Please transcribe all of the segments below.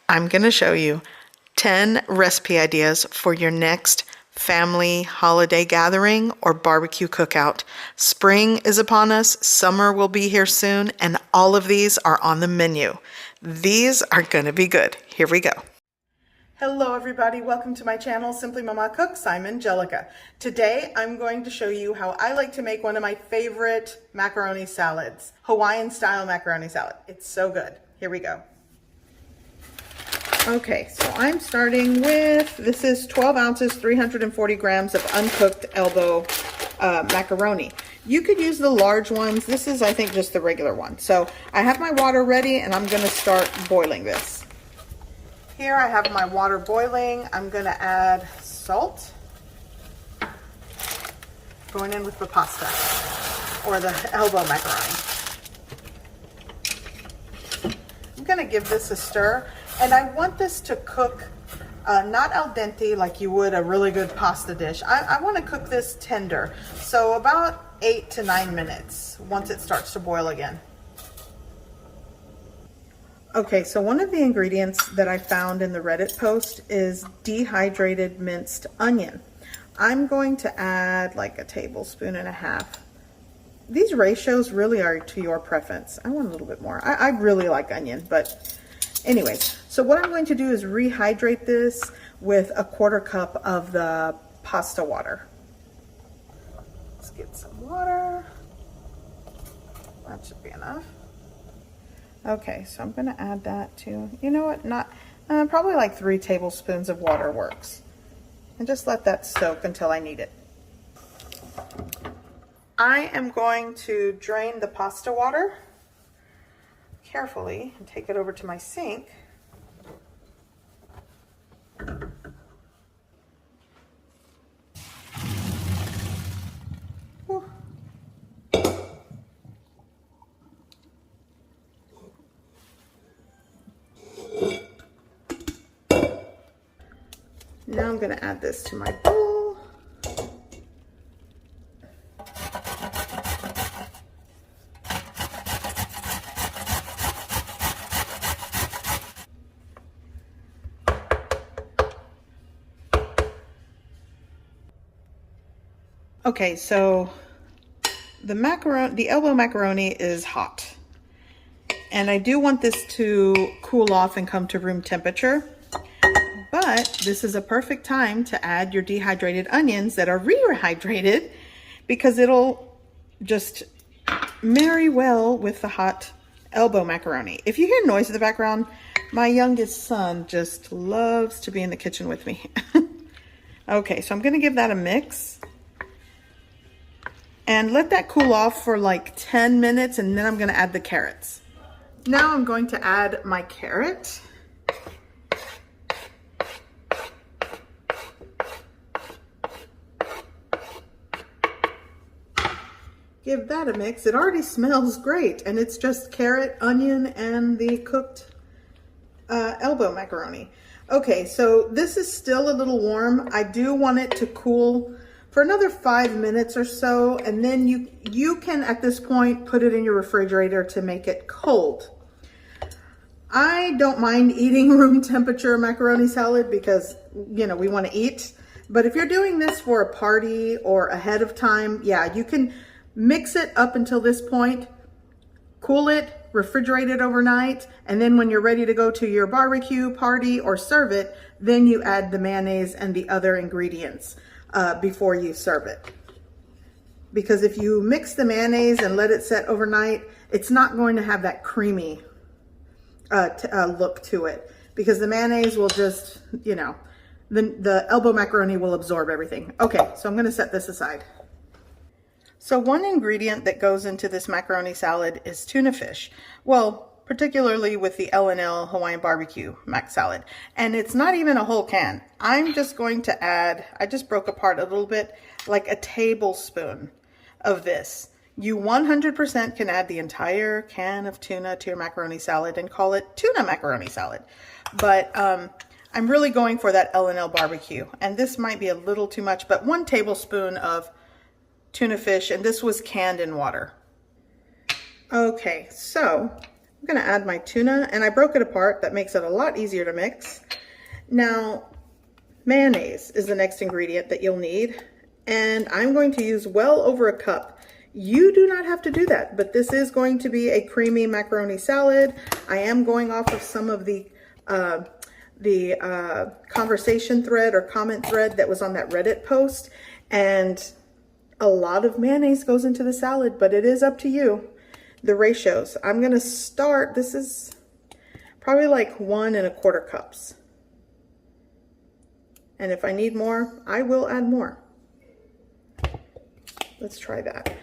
I'm going to show you 10 recipe ideas for your next family holiday gathering or barbecue cookout. Spring is upon us, summer will be here soon, and all of these are on the menu. These are going to be good. Here we go. Hello everybody, welcome to my channel, Simply Mama Cooks. I'm Angelica. Today I'm going to show you how I like to make one of my favorite macaroni salads, Hawaiian style macaroni salad. It's so good. Here we go. Okay, so I'm starting with, this is 12 ounces, 340 grams of uncooked elbow macaroni. You could use the large ones. This is, I think, just the regular one. So I have my water ready and I'm gonna start boiling this. Here I have my water boiling. I'm gonna add salt. Going in with the pasta, or the elbow macaroni. I'm gonna give this a stir. And I want this to cook not al dente like you would a really good pasta dish. I want to cook this tender. So about 8 to 9 minutes once it starts to boil again. Okay, so one of the ingredients that I found in the Reddit post is dehydrated minced onion. I'm going to add like 1.5 tablespoons. These ratios really are to your preference. I want a little bit more. I really like onion, but anyways, so what I'm going to do is rehydrate this with 1/4 cup of the pasta water. Let's get some water. That should be enough. Okay, so I'm going to add that to, you know what, not probably like 3 tablespoons of water works. And just let that soak until I need it. I am going to drain the pasta water carefully and take it over to my sink. Whew. Now I'm going to add this to my bowl. Okay, so the elbow macaroni is hot. And I do want this to cool off and come to room temperature. But this is a perfect time to add your dehydrated onions that are rehydrated, because it'll just marry well with the hot elbow macaroni. If you hear noise in the background, my youngest son just loves to be in the kitchen with me. Okay, so I'm gonna give that a mix. And let that cool off for like 10 minutes, and then I'm gonna add the carrots. Now I'm going to add my carrot. Give that a mix. It already smells great, and it's just carrot, onion, and the cooked elbow macaroni. Okay, so this is still a little warm. I do want it to cool for another 5 minutes or so, and then you can at this point put it in your refrigerator to make it cold. I don't mind eating room temperature macaroni salad because, you know, we want to eat. But if you're doing this for a party or ahead of time, yeah, you can mix it up until this point, cool it, refrigerate it overnight, and then when you're ready to go to your barbecue party or serve it, then you add the mayonnaise and the other ingredients before you serve it. Because if you mix the mayonnaise and let it set overnight, it's not going to have that creamy look to it, because the mayonnaise will just, you know, the elbow macaroni will absorb everything. Okay, so I'm going to set this aside. So one ingredient that goes into this macaroni salad is tuna fish. Well, particularly with the L&L Hawaiian barbecue mac salad. And it's not even a whole can. I'm just going to add, I just broke apart a little bit, like 1 tablespoon of this. You 100% can add the entire can of tuna to your macaroni salad and call it tuna macaroni salad. But I'm really going for that L&L barbecue. And this might be a little too much, but 1 tablespoon of tuna fish, and this was canned in water. Okay, so I'm gonna add my tuna, and I broke it apart. That makes it a lot easier to mix. Now, mayonnaise is the next ingredient that you'll need, and I'm going to use well over a cup. You do not have to do that, but this is going to be a creamy macaroni salad. I am going off of some of the conversation thread or comment thread that was on that Reddit post, and a lot of mayonnaise goes into the salad, but it is up to you. The ratios, I'm gonna start, this is probably like 1 1/4 cups. And if I need more, I will add more. Let's try that.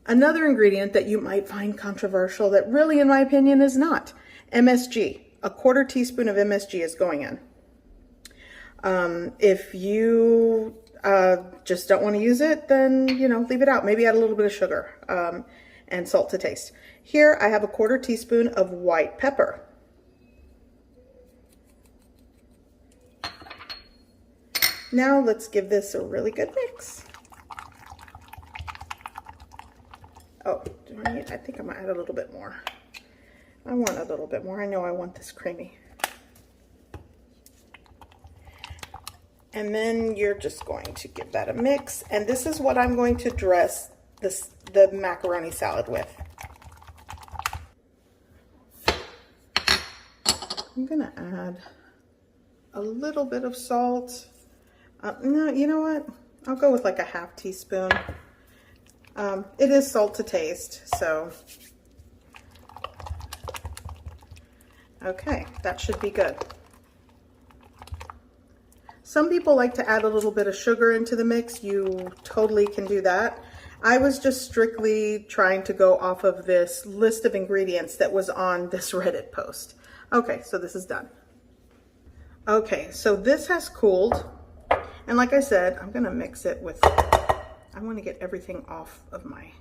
Another ingredient that you might find controversial that really, in my opinion, is not. MSG. A 1/4 teaspoon of MSG is going in. If you just don't want to use it, then, you know, leave it out. Maybe add a little bit of sugar and salt to taste. Here I have a 1/4 teaspoon of white pepper. Now let's give this a really good mix. Oh, I think I'm gonna add a little bit more. I want a little bit more. I know I want this creamy. And then you're just going to give that a mix. And this is what I'm going to dress the macaroni salad with. I'm gonna add a little bit of salt. No, you know what? I'll go with like a 1/2 teaspoon. It is salt to taste, so. Okay, that should be good. Some people like to add a little bit of sugar into the mix. You totally can do that. I was just strictly trying to go off of this list of ingredients that was on this Reddit post. Okay, so this is done. Okay, so this has cooled. And like I said, I'm gonna mix it with, I wanna get everything off of my,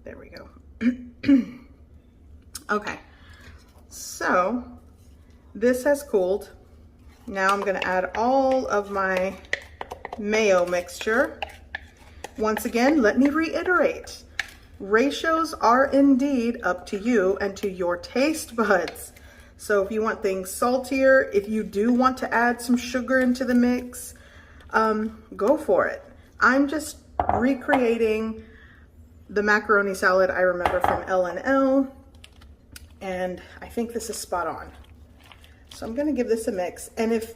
there we go. Okay, so this has cooled. Now I'm gonna add all of my mayo mixture. Once again, let me reiterate, ratios are indeed up to you and to your taste buds. So if you want things saltier, if you do want to add some sugar into the mix, go for it. I'm just recreating the macaroni salad I remember from L&L, and I think this is spot on. So I'm gonna give this a mix, and if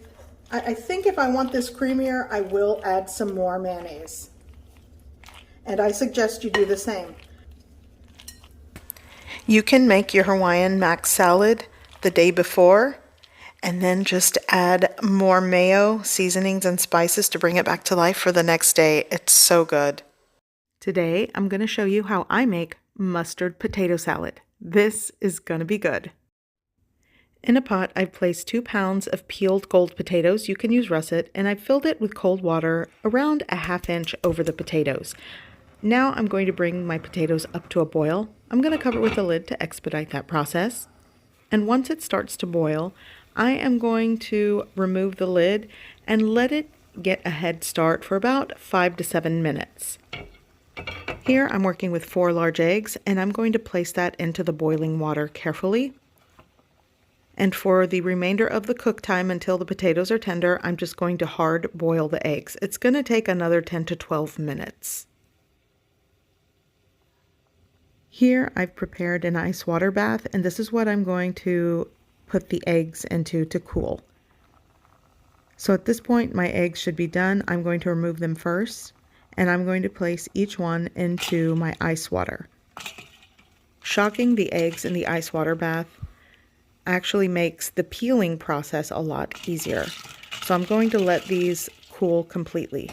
I think if I want this creamier, I will add some more mayonnaise. And I suggest you do the same. You can make your Hawaiian mac salad the day before and then just add more mayo, seasonings, and spices to bring it back to life for the next day. It's so good. Today, I'm going to show you how I make mustard potato salad. This is going to be good. In a pot, I've placed 2 pounds of peeled gold potatoes. You can use russet, and I've filled it with cold water around a 1/2 inch over the potatoes. Now I'm going to bring my potatoes up to a boil. I'm going to cover it with a lid to expedite that process. And once it starts to boil, I am going to remove the lid and let it get a head start for about 5 to 7 minutes. Here I'm working with 4 large eggs, and I'm going to place that into the boiling water carefully. And for the remainder of the cook time until the potatoes are tender, I'm just going to hard boil the eggs. It's going to take another 10 to 12 minutes. Here I've prepared an ice water bath, and this is what I'm going to put the eggs into to cool. So at this point my eggs should be done. I'm going to remove them first, and I'm going to place each one into my ice water. Shocking the eggs in the ice water bath actually makes the peeling process a lot easier. So I'm going to let these cool completely.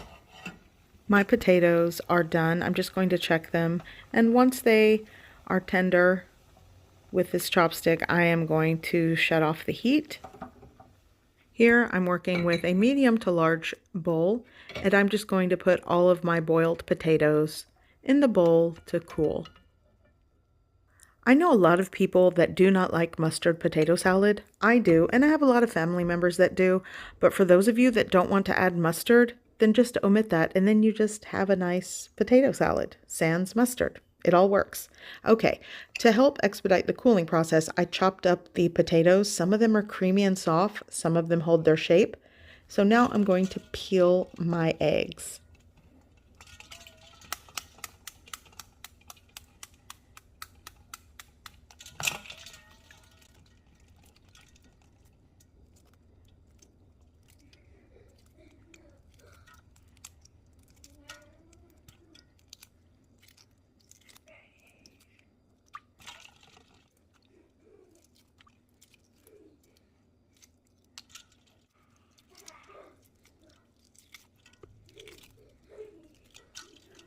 My potatoes are done. I'm just going to check them, and once they are tender with this chopstick, I am going to shut off the heat. Here I'm working with a medium to large bowl, and I'm just going to put all of my boiled potatoes in the bowl to cool. I know a lot of people that do not like mustard potato salad. I do, and I have a lot of family members that do, but for those of you that don't want to add mustard, then just omit that, and then you just have a nice potato salad, sans mustard. It all works. Okay, to help expedite the cooling process, I chopped up the potatoes. Some of them are creamy and soft, some of them hold their shape. So now I'm going to peel my eggs.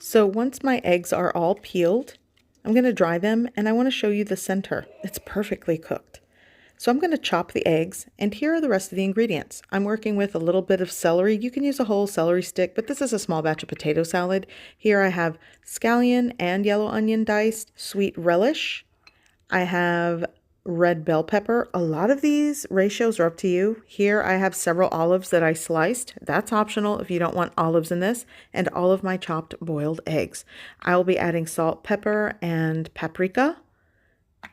So once my eggs are all peeled, I'm going to dry them, and I want to show you the center. It's perfectly cooked. So I'm going to chop the eggs, and here are the rest of the ingredients. I'm working with a little bit of celery. You can use a whole celery stick, but this is a small batch of potato salad. Here I have scallion and yellow onion diced, sweet relish. I have red bell pepper. A lot of these ratios are up to you. Here I have several olives that I sliced. That's optional if you don't want olives in this. And all of my chopped boiled eggs. I will be adding salt, pepper, and paprika.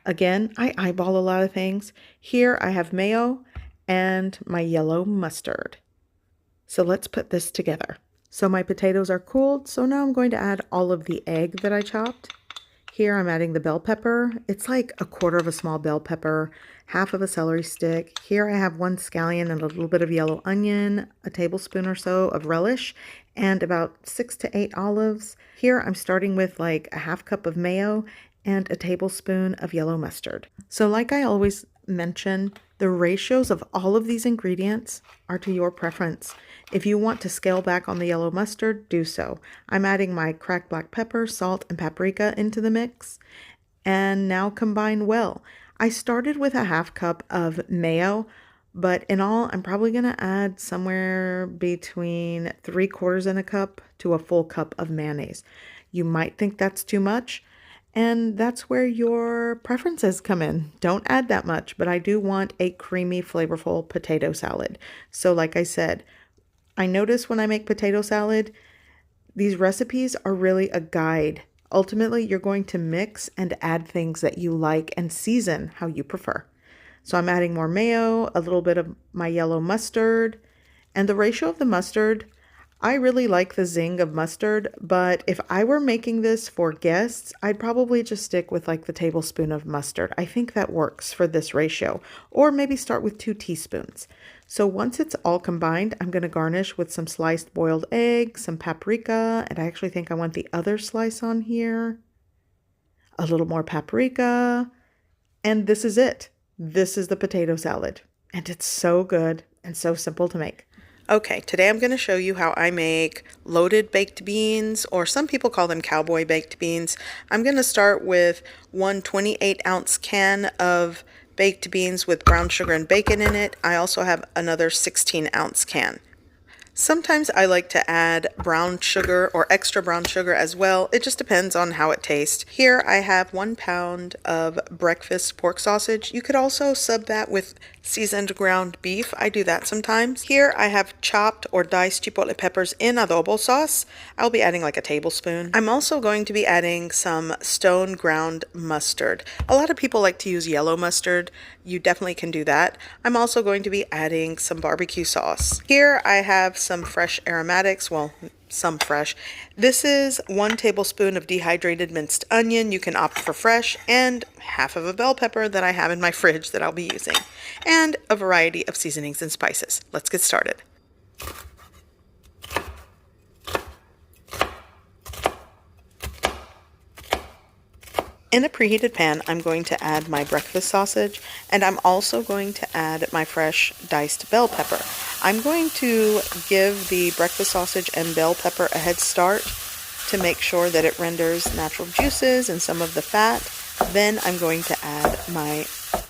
Again, I eyeball a lot of things. Here I have mayo and my yellow mustard. So let's put this together. So my potatoes are cooled. So now I'm going to add all of the egg that I chopped. Here I'm adding the bell pepper. It's like a quarter of a small bell pepper, half of a celery stick. Here I have 1 scallion and a little bit of yellow onion, a tablespoon or so of relish, and about 6 to 8 olives. Here I'm starting with like a half cup of mayo and a tablespoon of yellow mustard. So like I always mention, the ratios of all of these ingredients are to your preference. If you want to scale back on the yellow mustard, do so. I'm adding my cracked black pepper, salt, and paprika into the mix, and now combine well. I started with a half cup of mayo, but in all, I'm probably going to add somewhere between 3/4 and a cup to a full cup of mayonnaise. You might think that's too much, and that's where your preferences come in. Don't add that much, but I do want a creamy, flavorful potato salad. So like I said, I notice when I make potato salad, these recipes are really a guide. Ultimately, you're going to mix and add things that you like and season how you prefer. So I'm adding more mayo, a little bit of my yellow mustard, and the ratio of the mustard, I really like the zing of mustard, but if I were making this for guests, I'd probably just stick with like the tablespoon of mustard. I think that works for this ratio, or maybe start with 2 teaspoons. So once it's all combined, I'm going to garnish with some sliced boiled egg, some paprika, and I actually think I want the other slice on here. A little more paprika, and this is it. This is the potato salad, and it's so good and so simple to make. Okay, today I'm going to show you how I make loaded baked beans, or some people call them Cowboy baked beans. I'm going to start with one 28-ounce can of baked beans with brown sugar and bacon in it. I also have another 16-ounce can. Sometimes I like to add brown sugar or extra brown sugar as well. It just depends on how it tastes. Here I have 1 pound of breakfast pork sausage. You could also sub that with seasoned ground beef. I do that sometimes. Here I have chopped or diced chipotle peppers in adobo sauce. I'll be adding like a tablespoon. I'm also going to be adding some stone ground mustard. A lot of people like to use yellow mustard. You definitely can do that. I'm also going to be adding some barbecue sauce. Here I have some fresh aromatics, well, some fresh. This is 1 tablespoon of dehydrated minced onion. You can opt for fresh, and half of a bell pepper that I have in my fridge that I'll be using, and a variety of seasonings and spices. Let's get started. In a preheated pan, I'm going to add my breakfast sausage, and I'm also going to add my fresh diced bell pepper. I'm going to give the breakfast sausage and bell pepper a head start to make sure that it renders natural juices and some of the fat. Then I'm going to add my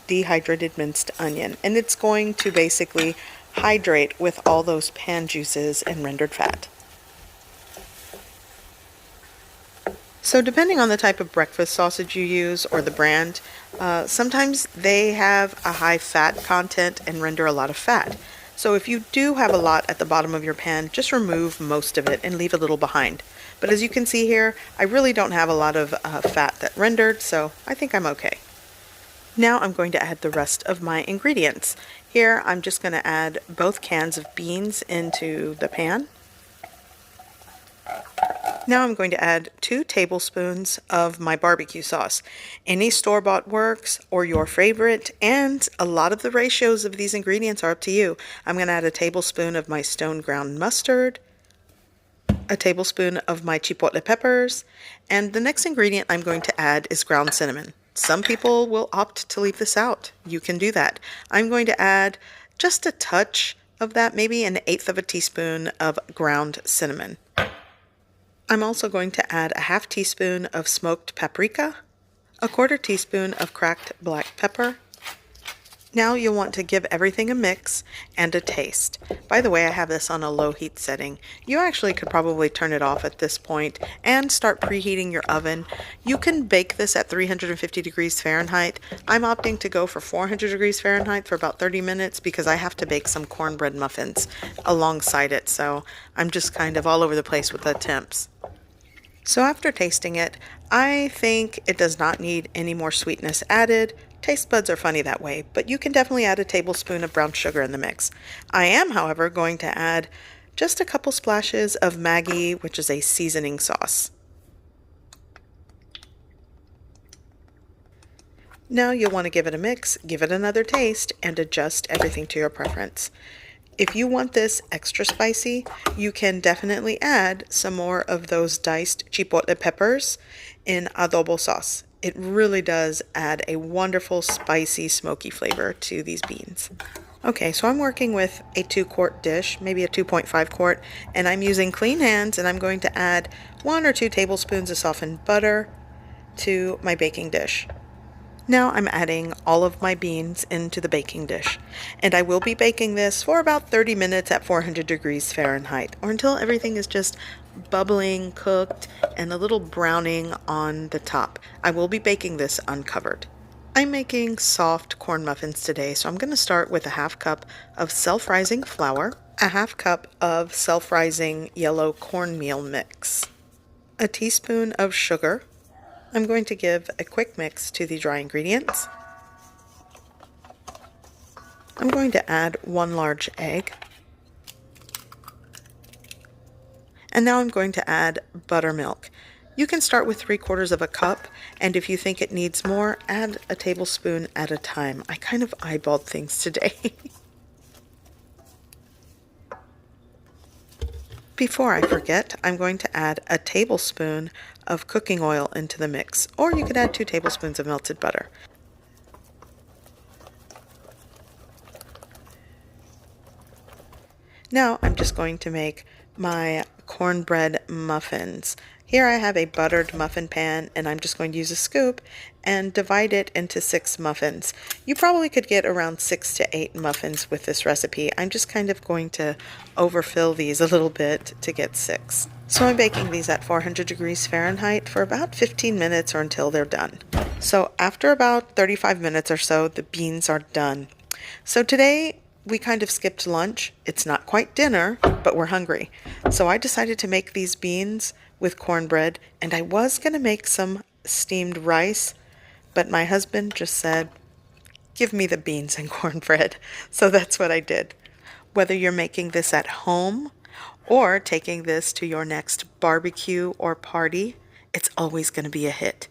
dehydrated minced onion, and it's going to basically hydrate with all those pan juices and rendered fat. So depending on the type of breakfast sausage you use or the brand, sometimes they have a high fat content and render a lot of fat. So if you do have a lot at the bottom of your pan, just remove most of it and leave a little behind. But as you can see here, I really don't have a lot of fat that rendered, so I think I'm okay. Now I'm going to add the rest of my ingredients. Here I'm just going to add both cans of beans into the pan. Now I'm going to add 2 tablespoons of my barbecue sauce. Any store-bought works or your favorite, and a lot of the ratios of these ingredients are up to you. I'm going to add a tablespoon of my stone ground mustard, a tablespoon of my chipotle peppers, and the next ingredient I'm going to add is ground cinnamon. Some people will opt to leave this out. You can do that. I'm going to add just a touch of that, maybe 1/8 of a teaspoon of ground cinnamon. I'm also going to add a 1/2 teaspoon of smoked paprika, a 1/4 teaspoon of cracked black pepper. Now you'll want to give everything a mix and a taste. By the way, I have this on a low heat setting. You actually could probably turn it off at this point and start preheating your oven. You can bake this at 350 degrees Fahrenheit. I'm opting to go for 400 degrees Fahrenheit for about 30 minutes because I have to bake some cornbread muffins alongside it, so I'm just kind of all over the place with the temps. So after tasting it, I think it does not need any more sweetness added. Taste buds are funny that way, but you can definitely add a tablespoon of brown sugar in the mix. I am, however, going to add just a couple splashes of Maggi, which is a seasoning sauce. Now you'll want to give it a mix, give it another taste, and adjust everything to your preference. If you want this extra spicy, you can definitely add some more of those diced chipotle peppers in adobo sauce. It really does add a wonderful spicy smoky flavor to these beans. Okay, so I'm working with a 2-quart dish, maybe a 2.5 quart, and I'm using clean hands, and I'm going to add 1 or 2 tablespoons of softened butter to my baking dish. Now I'm adding all of my beans into the baking dish, and I will be baking this for about 30 minutes at 400 degrees Fahrenheit, or until everything is just bubbling, cooked, and a little browning on the top. I will be baking this uncovered. I'm making soft corn muffins today, so I'm going to start with a 1/2 cup of self-rising flour, a 1/2 cup of self-rising yellow cornmeal mix, a teaspoon of sugar. I'm going to give a quick mix to the dry ingredients. I'm going to add 1 large egg. And now I'm going to add buttermilk. You can start with 3/4 of a cup, and if you think it needs more, add a tablespoon at a time. I kind of eyeballed things today. Before I forget, I'm going to add a tablespoon of cooking oil into the mix, or you could add 2 tablespoons of melted butter. Now I'm just going to make my cornbread muffins. Here I have a buttered muffin pan, and I'm just going to use a scoop and divide it into 6 muffins. You probably could get around 6 to 8 muffins with this recipe. I'm just kind of going to overfill these a little bit to get 6. So I'm baking these at 400 degrees Fahrenheit for about 15 minutes or until they're done. So after about 35 minutes or so, the beans are done. So today we kind of skipped lunch. It's not quite dinner, but we're hungry. So I decided to make these beans with cornbread, and I was going to make some steamed rice, but my husband just said, give me the beans and cornbread. So that's what I did. Whether you're making this at home or taking this to your next barbecue or party, it's always going to be a hit.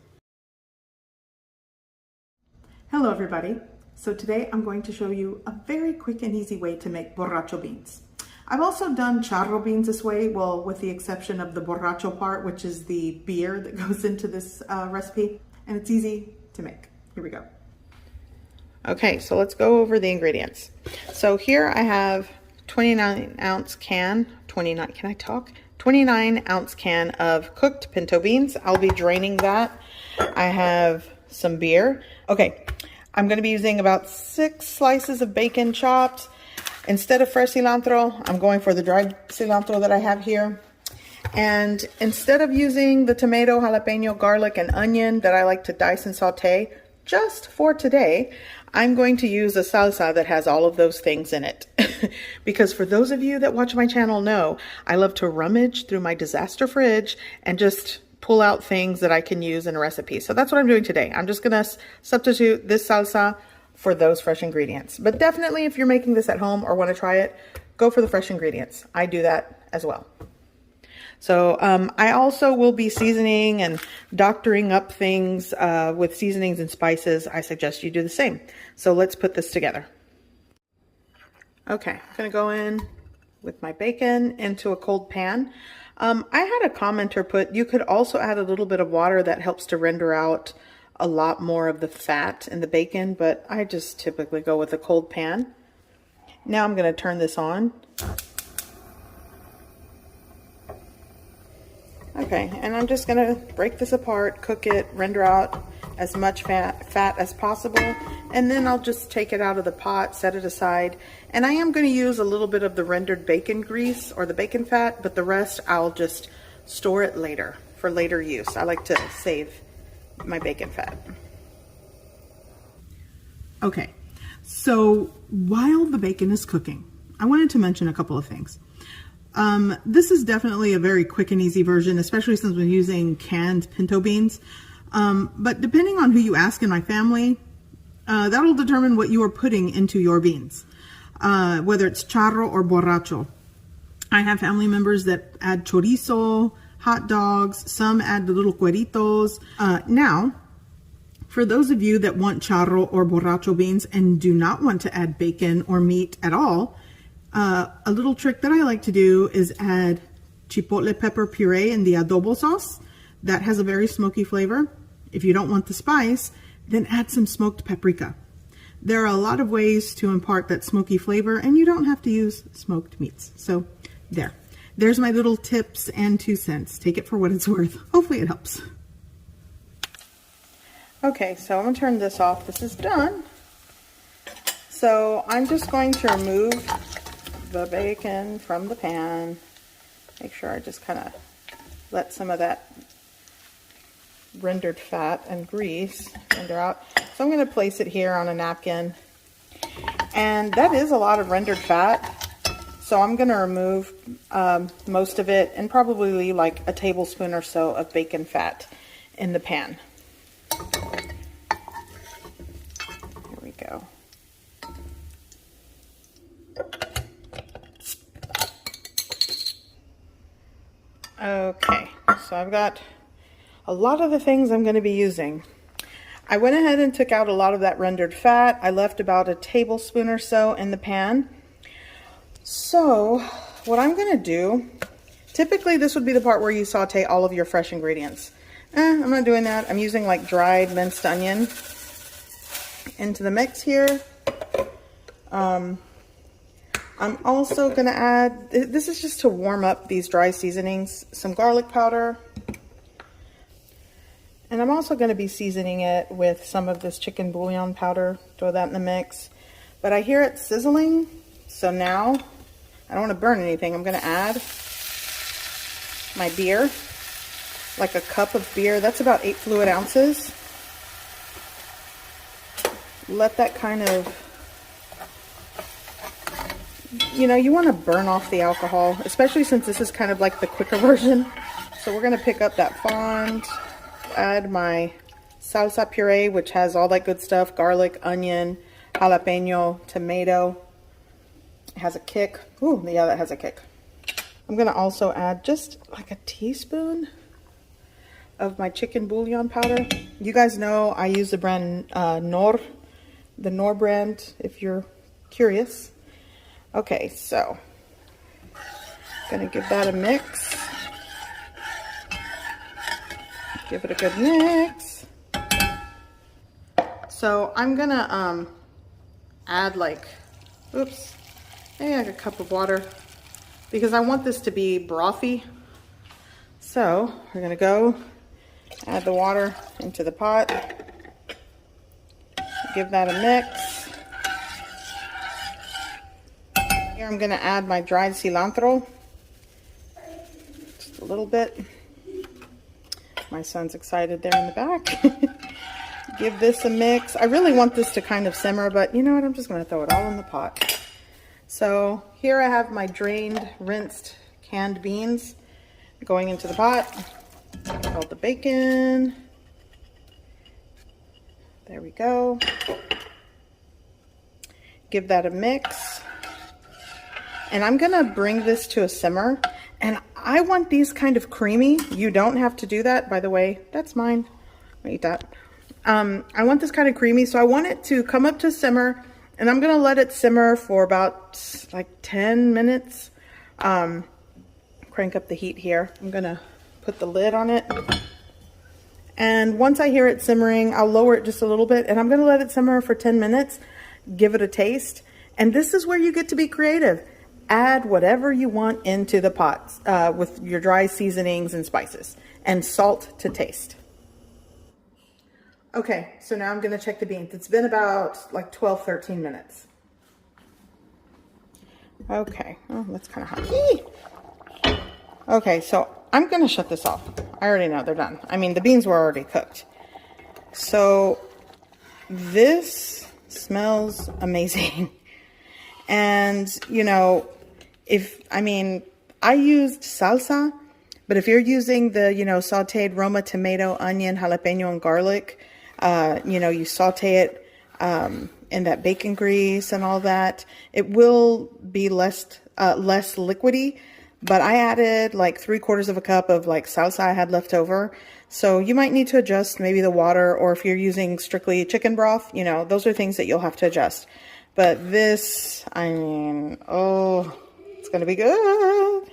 Hello everybody. So today I'm going to show you a very quick and easy way to make borracho beans. I've also done charro beans this way, well, with the exception of the borracho part, which is the beer that goes into this recipe, and it's easy to make. Here we go. Okay, so let's go over the ingredients. So here I have 29-ounce can, 29-ounce can of cooked pinto beans. I'll be draining that. I have some beer. Okay, I'm going to be using about 6 slices of bacon chopped. Instead of fresh cilantro, I'm going for the dried cilantro that I have here. And instead of using the tomato, jalapeno, garlic, and onion that I like to dice and saute, just for today, I'm going to use a salsa that has all of those things in it. Because for those of you that watch my channel know, I love to rummage through my disaster fridge and just pull out things that I can use in a recipe. So that's what I'm doing today. I'm just gonna substitute this salsa for those fresh ingredients. But definitely if you're making this at home or want to try it, go for the fresh ingredients. I do that as well. So I also will be seasoning and doctoring up things with seasonings and spices. I suggest you do the same. So let's put this together. Okay, I'm gonna go in with my bacon into a cold pan. I had a commenter put, you could also add a little bit of water that helps to render out a lot more of the fat in the bacon, but I just typically go with a cold pan. Now I'm gonna turn this on. Okay, and I'm just gonna break this apart, cook it, render out as much fat as possible, and then I'll just take it out of the pot, set it aside. And I am gonna use a little bit of the rendered bacon grease or the bacon fat, but the rest I'll just store it later for later use. I like to save my bacon fat. Okay, so while the bacon is cooking, I wanted to mention a couple of things. This is definitely a very quick and easy version, especially since we're using canned pinto beans. But depending on who you ask in my family, that'll determine what you are putting into your beans, whether it's charro or borracho. I have family members that add chorizo, hot dogs, some add the little cueritos. Now, for those of you that want charro or borracho beans and do not want to add bacon or meat at all, a little trick that I like to do is add chipotle pepper puree in the adobo sauce. That has a very smoky flavor. If you don't want the spice, then add some smoked paprika. There are a lot of ways to impart that smoky flavor, and you don't have to use smoked meats. So there's my little tips and 2 cents. Take it for what it's worth. Hopefully it helps. Okay, so I'm gonna turn this off. This is done. So I'm just going to remove the bacon from the pan. Make sure I just kind of let some of that rendered fat and grease render out. So I'm going to place it here on a napkin. And that is a lot of rendered fat. So I'm going to remove most of it and probably leave like a tablespoon or so of bacon fat in the pan. Here we go. Okay, so I've got a lot of the things I'm going to be using. I went ahead and took out a lot of that rendered fat. I left about a tablespoon or so in the pan. So what I'm going to do, typically this would be the part where you saute all of your fresh ingredients. I'm not doing that. I'm using like dried minced onion into the mix here. I'm also going to add, this is just to warm up these dry seasonings, some garlic powder. And I'm also going to be seasoning it with some of this chicken bouillon powder. Throw that in the mix. But I hear it sizzling, so now I don't want to burn anything. I'm going to add my beer, like a cup of beer. That's about 8 fluid ounces. Let that kind of, you know, you want to burn off the alcohol, especially since this is kind of like the quicker version. So we're going to pick up that fond, add my salsa puree, which has all that good stuff, garlic, onion, jalapeno, tomato. It has a kick. Ooh, yeah, that has a kick. I'm going to also add just like a teaspoon of my chicken bouillon powder. You guys know I use the brand Knorr, the Knorr brand, if you're curious. Okay, so gonna give that a mix. Give it a good mix. So I'm gonna add like, oops, maybe like a cup of water because I want this to be brothy. So we're gonna go add the water into the pot. Give that a mix. Here I'm going to add my dried cilantro, just a little bit. My son's excited there in the back. Give this a mix. I really want this to kind of simmer, but you know what? I'm just going to throw it all in the pot. So here I have my drained, rinsed, canned beans going into the pot. All the bacon. There we go. Give that a mix. And I'm going to bring this to a simmer. And I want these kind of creamy. You don't have to do that, by the way. That's mine. I'll eat that. I want this kind of creamy, so I want it to come up to simmer. And I'm going to let it simmer for about like 10 minutes. Crank up the heat here. I'm going to put the lid on it. And once I hear it simmering, I'll lower it just a little bit. And I'm going to let it simmer for 10 minutes. Give it a taste. And this is where you get to be creative. Add whatever you want into the pot with your dry seasonings and spices. And salt to taste. Okay, so now I'm going to check the beans. It's been about like 12, 13 minutes. Okay, oh, that's kind of hot. Eee! Okay, so I'm going to shut this off. I already know they're done. I mean, the beans were already cooked. So this smells amazing. And, you know, I used salsa, but if you're using the, sauteed Roma tomato, onion, jalapeno, and garlic, you saute it in that bacon grease and all that, it will be less liquidy. But I added like 3/4 cup of like salsa I had left over. So you might need to adjust maybe the water, or if you're using strictly chicken broth, those are things that you'll have to adjust. But this, oh, it's going to be good.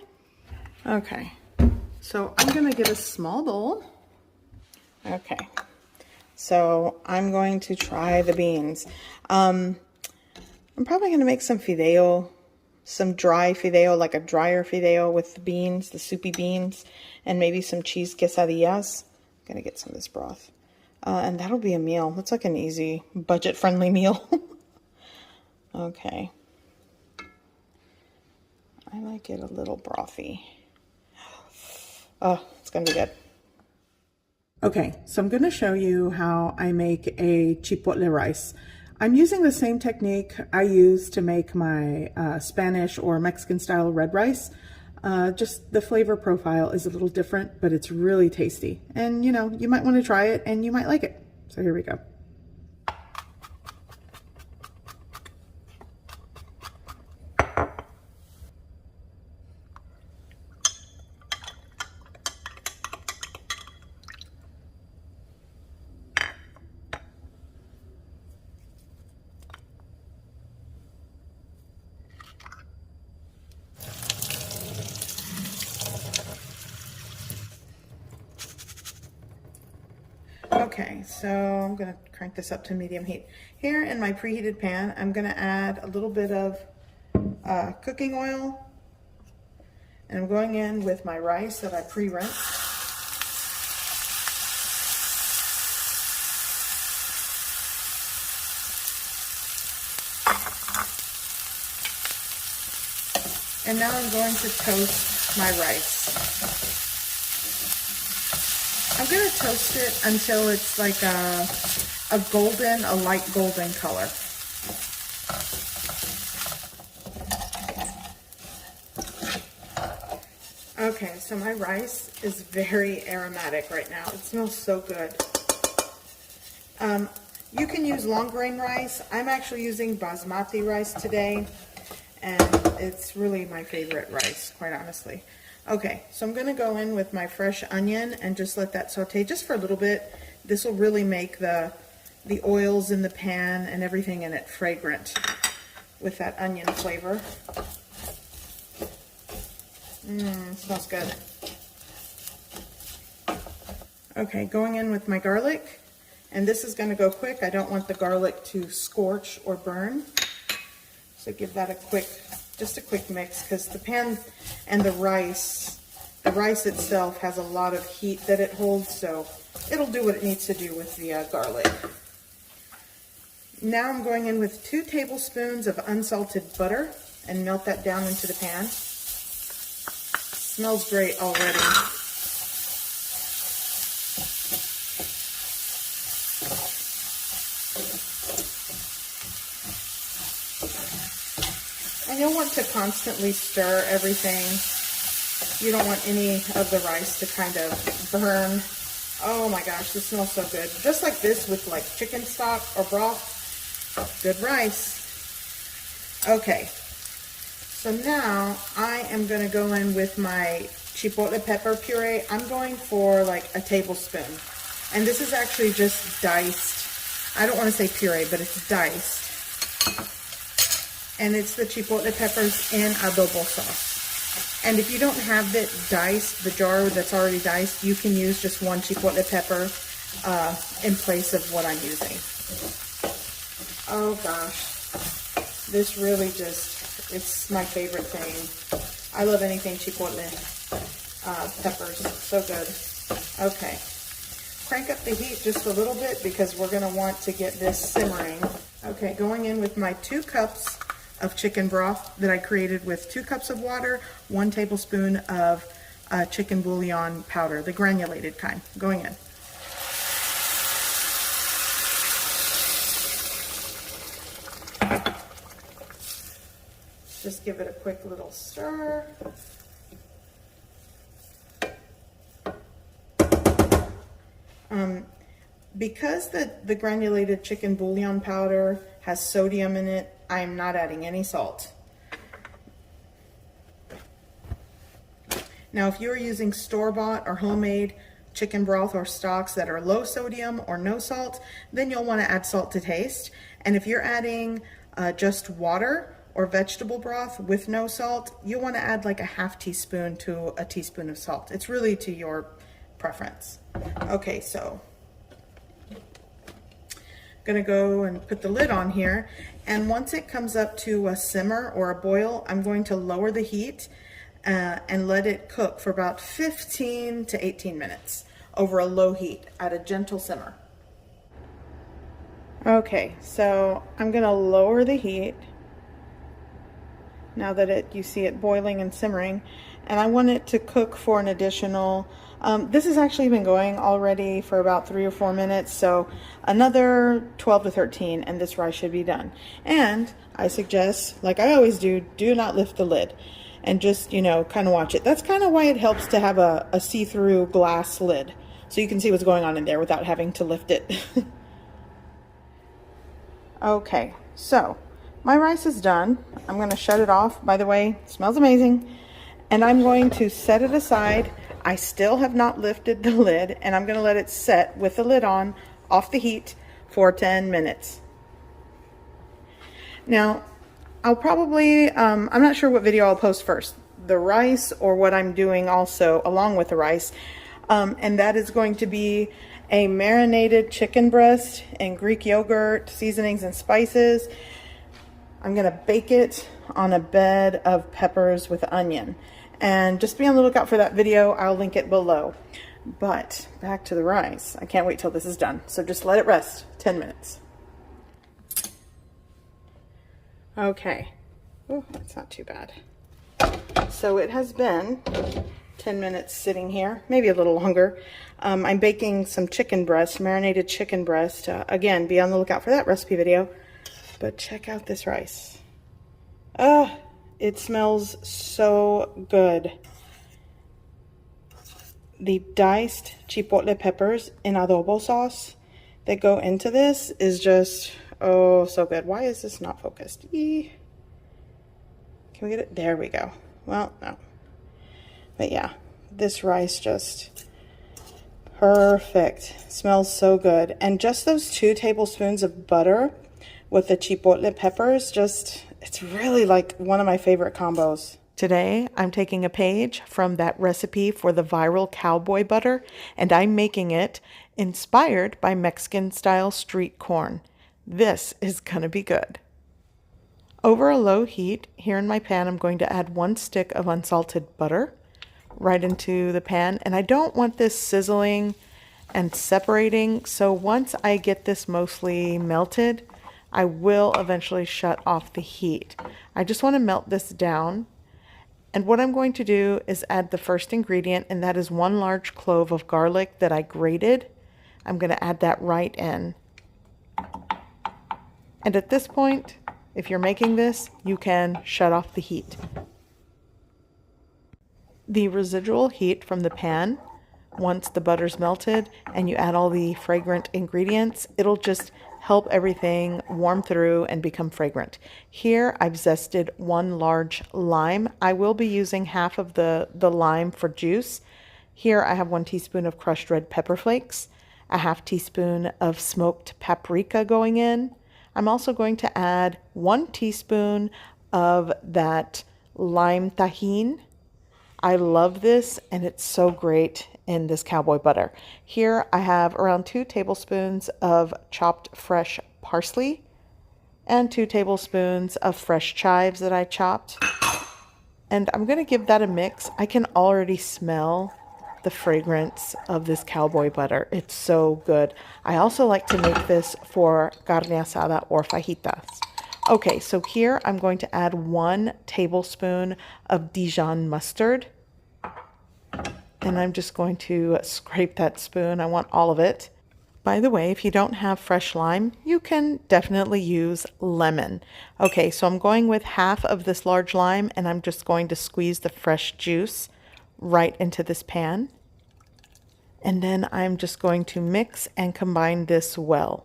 Okay. So I'm going to get a small bowl. Okay. So I'm going to try the beans. I'm probably going to make some fideo, some dry fideo, like a drier fideo with the beans, the soupy beans, and maybe some cheese quesadillas. I'm going to get some of this broth. And that'll be a meal. That's like an easy, budget-friendly meal. Okay. I like it a little brothy. Oh, it's going to be good. Okay, so I'm going to show you how I make a chipotle rice. I'm using the same technique I use to make my Spanish or Mexican style red rice. Just the flavor profile is a little different, but it's really tasty. And you might want to try it and you might like it. So here we go. Okay, so I'm going to crank this up to medium heat. Here in my preheated pan, I'm going to add a little bit of cooking oil. And I'm going in with my rice that I pre-rinsed. And now I'm going to toast my rice. I'm going to toast it until it's like a light golden color. Okay, so my rice is very aromatic right now. It smells so good. You can use long grain rice. I'm actually using basmati rice today, and it's really my favorite rice, quite honestly. Okay, so I'm going to go in with my fresh onion and just let that saute just for a little bit. This will really make the oils in the pan and everything in it fragrant with that onion flavor. Smells good. Okay, going in with my garlic. And this is going to go quick. I don't want the garlic to scorch or burn. So give that just a quick mix, because the pan and the rice itself has a lot of heat that it holds, so it'll do what it needs to do with the garlic. Now I'm going in with 2 tablespoons of unsalted butter and melt that down into the pan. Smells great already. And you'll want to constantly stir everything. You don't want any of the rice to kind of burn. Oh my gosh, this smells so good. Just like this with like chicken stock or broth. Good rice. Okay. So now I am going to go in with my chipotle pepper puree. I'm going for like a tablespoon. And this is actually just diced. I don't want to say puree, but it's diced. And it's the chipotle peppers in adobo sauce. And if you don't have it diced, the jar that's already diced, you can use just one chipotle pepper in place of what I'm using. Oh gosh, this really just, it's my favorite thing. I love anything chipotle peppers, so good. Okay, crank up the heat just a little bit because we're gonna want to get this simmering. Okay, going in with my 2 cups of chicken broth that I created with 2 cups of water, 1 tablespoon of chicken bouillon powder, the granulated kind, going in. Just give it a quick little stir. Because the granulated chicken bouillon powder has sodium in it, I'm not adding any salt. Now, if you're using store-bought or homemade chicken broth or stocks that are low sodium or no salt, then you'll want to add salt to taste. And if you're adding just water or vegetable broth with no salt, you'll want to add like a half teaspoon to a teaspoon of salt. It's really to your preference. Okay, so gonna go and put the lid on here, and once it comes up to a simmer or a boil, I'm going to lower the heat and let it cook for about 15 to 18 minutes over a low heat at a gentle simmer. Okay, so I'm gonna lower the heat now that you see it boiling and simmering, and I want it to cook for an additional this has actually been going already for about 3 or 4 minutes, so another 12 to 13 and this rice should be done. And I suggest, like I always do not lift the lid and just, you know, kind of watch it. That's kind of why it helps to have a see-through glass lid, so you can see what's going on in there without having to lift it. Okay, so my rice is done. I'm going to shut it off. By the way, it smells amazing. And I'm going to set it aside. I still have not lifted the lid, and I'm going to let it set with the lid on, off the heat, for 10 minutes. Now, I'll probably, I'm not sure what video I'll post first, the rice or what I'm doing also along with the rice. And that is going to be a marinated chicken breast and Greek yogurt, seasonings and spices. I'm going to bake it on a bed of peppers with onion. And just be on the lookout for that video. I'll link it below. But back to the rice. I can't wait till this is done. So just let it rest 10 minutes. Okay. Oh, that's not too bad. So it has been 10 minutes sitting here, maybe a little longer. I'm baking some chicken breast, marinated chicken breast. Again, be on the lookout for that recipe video. But check out this rice. It smells so good. The diced chipotle peppers in adobo sauce that go into this is just, oh, so good. Why is this not focused? Can we get it? There we go. Well, no. But yeah, this rice just perfect. Smells so good. And just those 2 tablespoons of butter with the chipotle peppers, just, it's really like one of my favorite combos. Today, I'm taking a page from that recipe for the viral cowboy butter, and I'm making it inspired by Mexican-style street corn. This is gonna be good. Over a low heat, here in my pan, I'm going to add 1 stick of unsalted butter right into the pan. And I don't want this sizzling and separating, so once I get this mostly melted, I will eventually shut off the heat. I just want to melt this down. And what I'm going to do is add the first ingredient, and that is 1 large clove of garlic that I grated. I'm going to add that right in. And at this point, if you're making this, you can shut off the heat. The residual heat from the pan, once the butter's melted and you add all the fragrant ingredients, it'll just help everything warm through and become fragrant. Here I've zested 1 large lime. I will be using half of the lime for juice. Here I have 1 teaspoon of crushed red pepper flakes, a half teaspoon of smoked paprika going in. I'm also going to add 1 teaspoon of that lime tahini. I love this, and it's so great in this cowboy butter. Here I have around 2 tablespoons of chopped fresh parsley and 2 tablespoons of fresh chives that I chopped. And I'm going to give that a mix. I can already smell the fragrance of this cowboy butter. It's so good. I also like to make this for carne asada or fajitas. Okay, so here I'm going to add 1 tablespoon of Dijon mustard. And I'm just going to scrape that spoon. I want all of it. By the way, if you don't have fresh lime, you can definitely use lemon. Okay, so I'm going with half of this large lime, and I'm just going to squeeze the fresh juice right into this pan. And then I'm just going to mix and combine this well.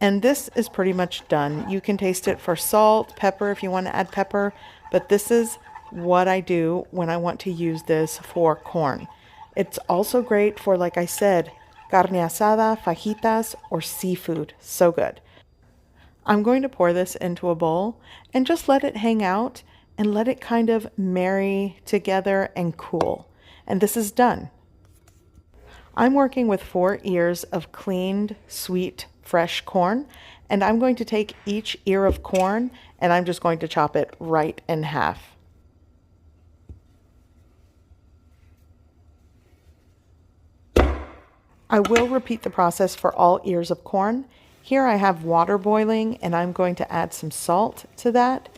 And this is pretty much done. You can taste it for salt, pepper if you want to add pepper, but this is what I do when I want to use this for corn. It's also great for, like I said, carne asada, fajitas, or seafood. So good. I'm going to pour this into a bowl and just let it hang out and let it kind of marry together and cool. And this is done. I'm working with 4 ears of cleaned, sweet, fresh corn, and I'm going to take each ear of corn and I'm just going to chop it right in half. I will repeat the process for all ears of corn. Here I have water boiling and I'm going to add some salt to that,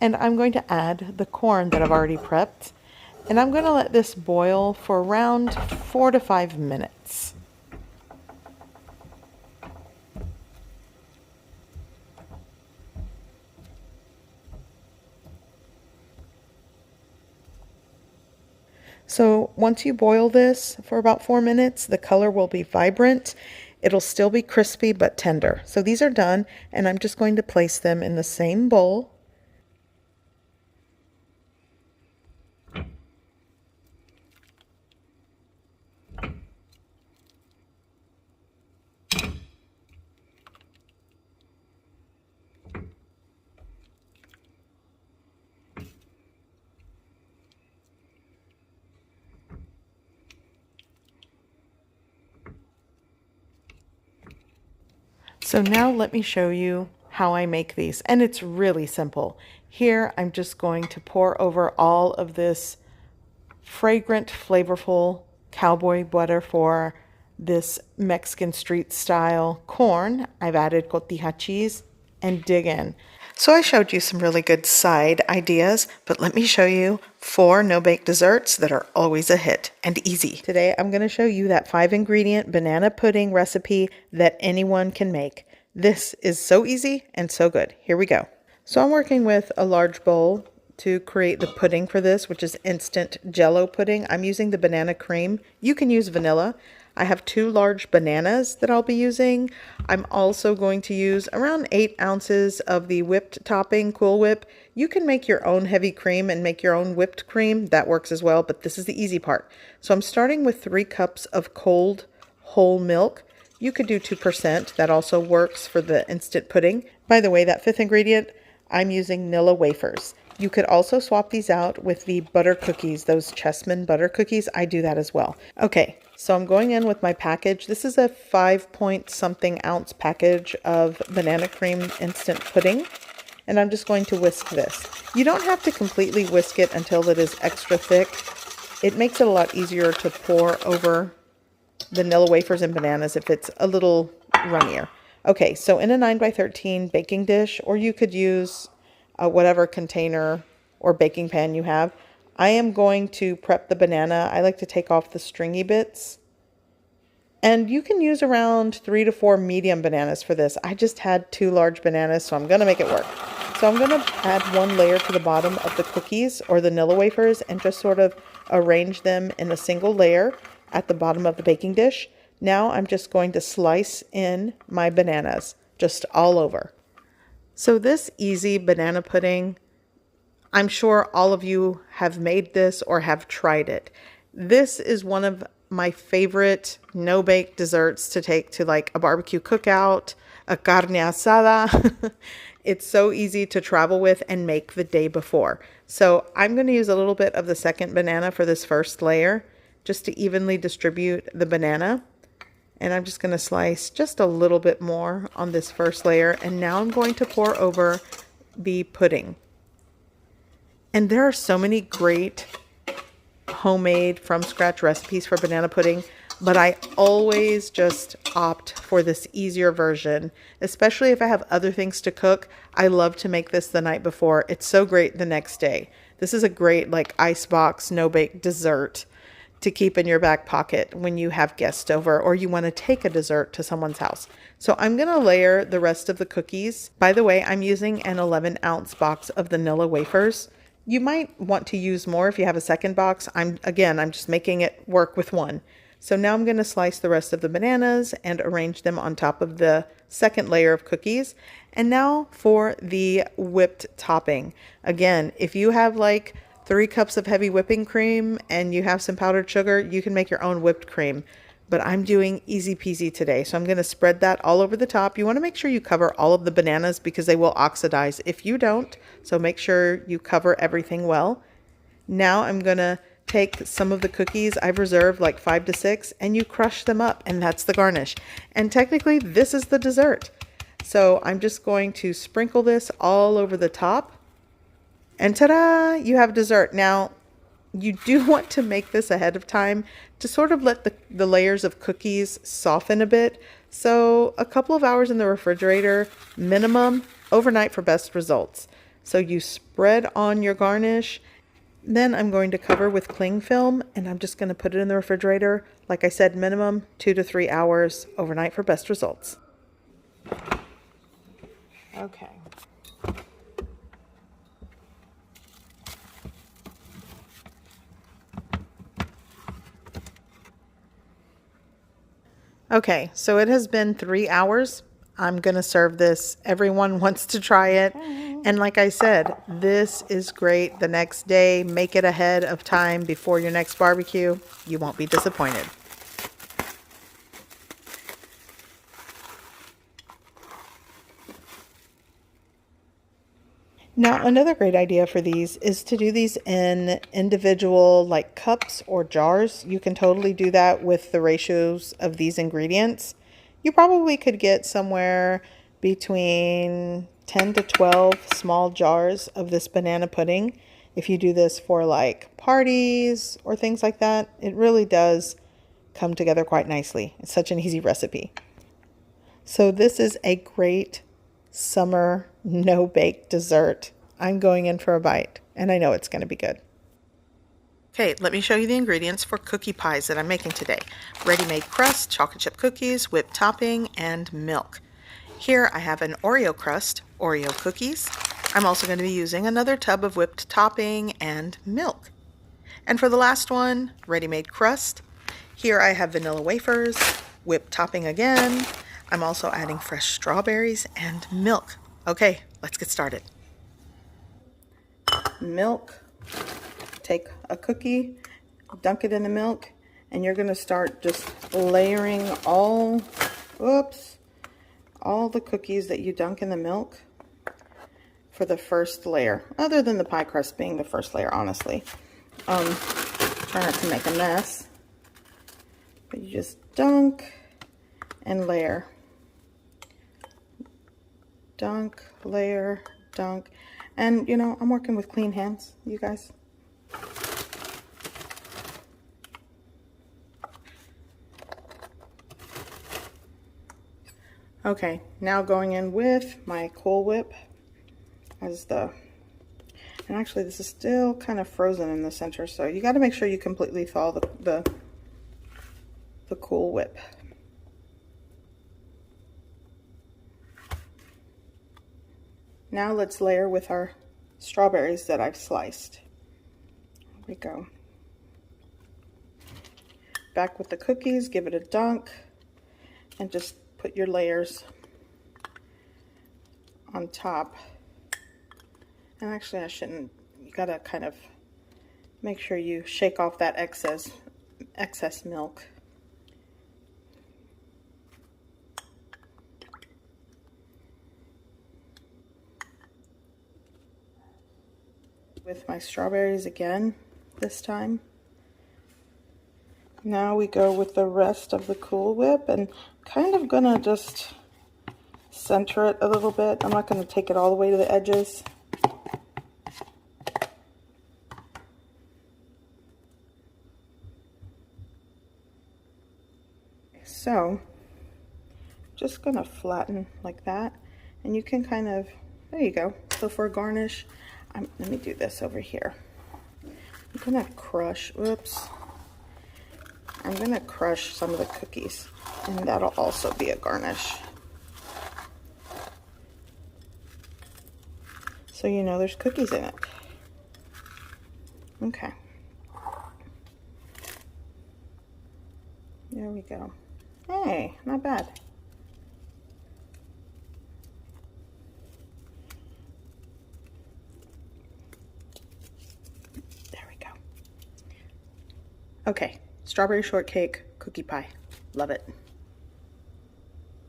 and I'm going to add the corn that I've already prepped, and I'm going to let this boil for around 4 to 5 minutes. So once you boil this for about 4 minutes, the color will be vibrant. It'll still be crispy but tender. So these are done, and I'm just going to place them in the same bowl. So now let me show you how I make these, and it's really simple. Here I'm just going to pour over all of this fragrant, flavorful cowboy butter for this Mexican street style corn. I've added cotija cheese and dig in. So I showed you some really good side ideas, but let me show you 4 no-bake desserts that are always a hit and easy. Today I'm going to show you that 5-ingredient banana pudding recipe that anyone can make. This is so easy and so good. Here we go. So I'm working with a large bowl to create the pudding for this, which is instant jello pudding. I'm using the banana cream. You can use vanilla. I have 2 large bananas that I'll be using. I'm also going to use around 8 ounces of the whipped topping, Cool Whip. You can make your own heavy cream and make your own whipped cream. That works as well, but this is the easy part. So I'm starting with 3 cups of cold whole milk. You could do 2%. That also works for the instant pudding. By the way, that 5th ingredient, I'm using Nilla wafers. You could also swap these out with the butter cookies, those Chessman butter cookies. I do that as well. Okay, so I'm going in with my package. This is a 5-point-something ounce package of banana cream instant pudding, and I'm just going to whisk this. You don't have to completely whisk it until it is extra thick. It makes it a lot easier to pour over the Nilla wafers and bananas if it's a little runnier. Okay, so in a 9x13 baking dish, or you could use whatever container or baking pan you have, I am going to prep the banana. I like to take off the stringy bits. And you can use around 3 to 4 medium bananas for this. I just had 2 large bananas, so I'm going to make it work. So I'm going to add one layer to the bottom of the cookies or the Nilla wafers and just sort of arrange them in a single layer at the bottom of the baking dish. Now I'm just going to slice in my bananas just all over. So this easy banana pudding, I'm sure all of you have made this or have tried it. This is one of my favorite no-bake desserts to take to like a barbecue cookout, a carne asada. It's so easy to travel with and make the day before. So I'm going to use a little bit of the second banana for this first layer just to evenly distribute the banana. And I'm just going to slice just a little bit more on this first layer. And now I'm going to pour over the pudding. And there are so many great homemade from scratch recipes for banana pudding, but I always just opt for this easier version, especially if I have other things to cook. I love to make this the night before. It's so great the next day. This is a great like icebox no-bake dessert to keep in your back pocket when you have guests over or you want to take a dessert to someone's house. So I'm going to layer the rest of the cookies. By the way, I'm using an 11-ounce box of the Nilla wafers. You might want to use more if you have a second box. I'm just making it work with one. So now I'm going to slice the rest of the bananas and arrange them on top of the second layer of cookies. And now for the whipped topping. Again, if you have like 3 cups of heavy whipping cream and you have some powdered sugar, you can make your own whipped cream. But I'm doing easy peasy today. So I'm going to spread that all over the top. You want to make sure you cover all of the bananas because they will oxidize if you don't. So make sure you cover everything well. Now I'm going to take some of the cookies I've reserved, like 5 to 6, and you crush them up, and that's the garnish. And technically, this is the dessert. So I'm just going to sprinkle this all over the top. And ta-da! You have dessert. Now, you do want to make this ahead of time to sort of let the layers of cookies soften a bit. So a couple of hours in the refrigerator, minimum, overnight for best results. So you spread on your garnish. Then I'm going to cover with cling film and I'm just going to put it in the refrigerator. Like I said, minimum 2 to 3 hours overnight for best results. Okay. Okay, so it has been 3 hours. I'm going to serve this. Everyone wants to try it. And like I said, this is great the next day. Make it ahead of time before your next barbecue. You won't be disappointed. Now, another great idea for these is to do these in individual like cups or jars. You can totally do that with the ratios of these ingredients. You probably could get somewhere between 10 to 12 small jars of this banana pudding. If you do this for like parties or things like that, it really does come together quite nicely. It's such an easy recipe. So this is a great summer no-bake dessert. I'm going in for a bite, and I know it's going to be good. Okay, let me show you the ingredients for cookie pies that I'm making today. Ready-made crust, chocolate chip cookies, whipped topping, and milk. Here I have an Oreo crust, Oreo cookies. I'm also going to be using another tub of whipped topping and milk. And for the last one, ready-made crust. Here I have vanilla wafers, whipped topping again. I'm also adding fresh strawberries and milk. Okay, let's get started. Milk. Take a cookie, dunk it in the milk, and you're going to start just layering all the cookies that you dunk in the milk for the first layer, other than the pie crust being the first layer, honestly. Try not to make a mess, but you just dunk and layer. Dunk, layer, dunk. And, you know, I'm working with clean hands, you guys. Okay, now going in with my Cool Whip as the, and actually this is still kind of frozen in the center, so you got to make sure you completely thaw the Cool Whip. Now let's layer with our strawberries that I've sliced. Here we go. Back with the cookies, give it a dunk, and just put your layers on top. And actually I shouldn't, you gotta kind of make sure you shake off that excess milk. With my strawberries again this time. Now we go with the rest of the Cool Whip, and kind of gonna just center it a little bit. I'm not gonna take it all the way to the edges. So just gonna flatten like that, and you can kind of, there you go. So for a garnish, let me do this over here. I'm gonna crush, whoops. I'm gonna crush some of the cookies, and that'll also be a garnish. So you know there's cookies in it. Okay. There we go. Hey, not bad. Okay, strawberry shortcake cookie pie. Love it.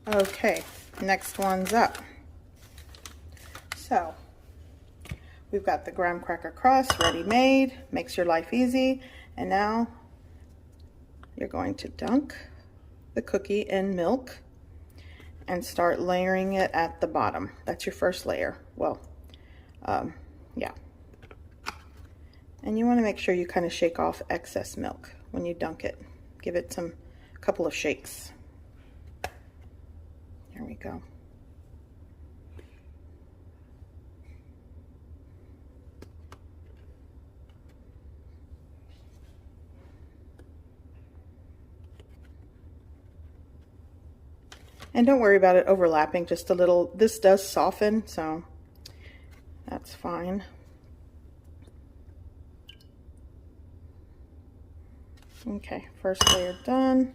Okay, next one's up. So, we've got the graham cracker crust ready made, makes your life easy. And now you're going to dunk the cookie in milk and start layering it at the bottom. That's your first layer. Well, yeah. And you want to make sure you kind of shake off excess milk when you dunk it. Give it a couple of shakes. There we go. And don't worry about it overlapping just a little. This does soften, so that's fine. Okay, first layer done.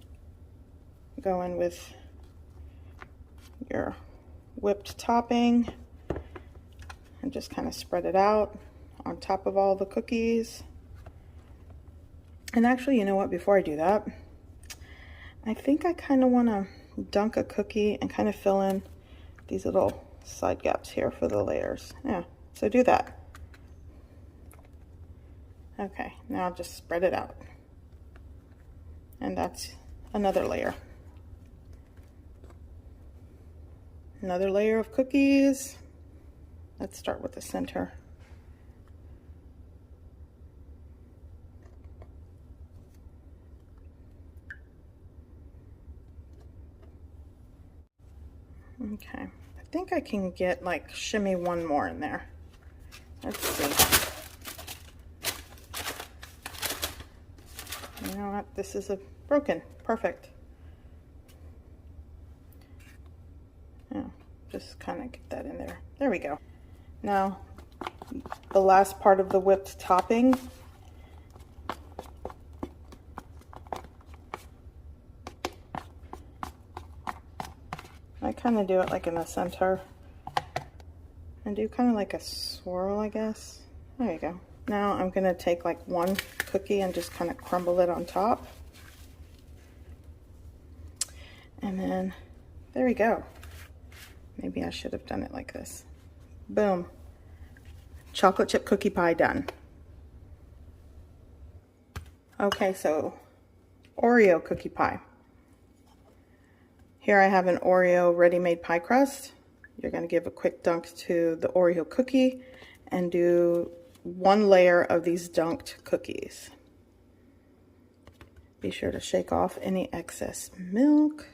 Go in with your whipped topping and just kind of spread it out on top of all the cookies. And actually, you know what, before I do that, I think I kind of want to dunk a cookie and kind of fill in these little side gaps here for the layers. Yeah, so do that. Okay, now just spread it out. And that's another layer. Another layer of cookies. Let's start with the center. Okay, I think I can get like shimmy one more in there. Let's see. You know what? This is broken. Perfect. Yeah, just kind of get that in there. There we go. Now, the last part of the whipped topping. I kind of do it like in the center and do kind of like a swirl, I guess. There you go. Now I'm going to take like one cookie and just kind of crumble it on top. And then there we go. Maybe I should have done it like this. Boom. Chocolate chip cookie pie done. Okay, so Oreo cookie pie. Here I have an Oreo ready-made pie crust. You're going to give a quick dunk to the Oreo cookie and do one layer of these dunked cookies. Be sure to shake off any excess milk.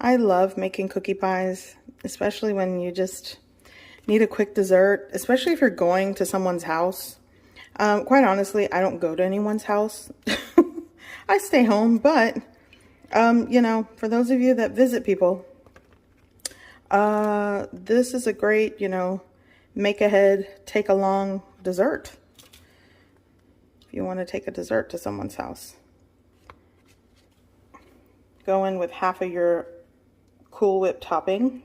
I love making cookie pies, especially when you just need a quick dessert, especially if you're going to someone's house. Quite honestly, I don't go to anyone's house. I stay home, but, you know, for those of you that visit people, This is a great, make ahead, take along dessert. If you want to take a dessert to someone's house. Go in with half of your Cool Whip topping.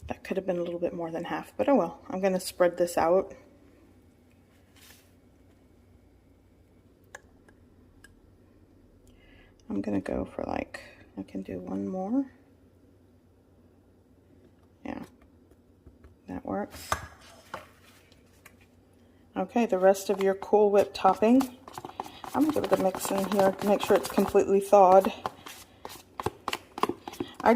That could have been a little bit more than half, but oh well. I'm going to spread this out. I'm going to go for I can do one more. Yeah, that works. Okay, the rest of your Cool Whip topping. I'm going to give it a mix in here to make sure it's completely thawed. I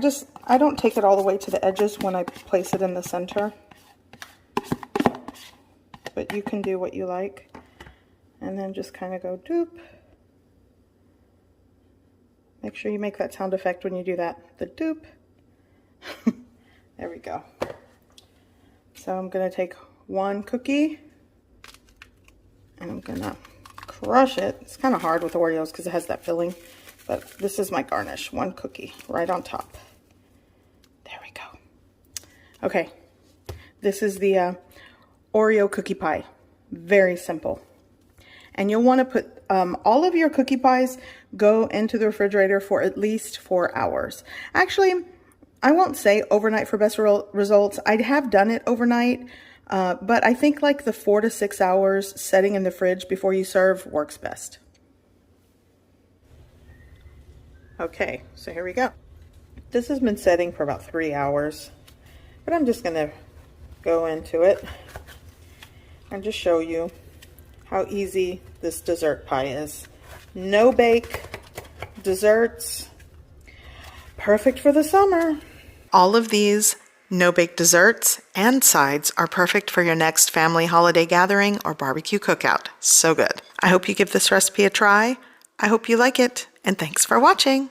don't take it all the way to the edges when I place it in the center. But you can do what you like. And then just kind of go doop. Make sure you make that sound effect when you do that. The doop. There we go. So I'm going to take one cookie. And I'm going to crush it. It's kind of hard with Oreos because it has that filling. But this is my garnish. One cookie right on top. There we go. Okay. This is the Oreo cookie pie. Very simple. And you'll want to put all of your cookie pies go into the refrigerator for at least 4 hours. Actually, I won't say overnight for best results. I have done it overnight, but I think the 4 to 6 hours setting in the fridge before you serve works best. Okay, so here we go. This has been setting for about 3 hours, but I'm just gonna go into it and just show you how easy this dessert pie is. No bake desserts, perfect for the summer. All of these no-bake desserts and sides are perfect for your next family holiday gathering or barbecue cookout. So good. I hope you give this recipe a try. I hope you like it, and thanks for watching.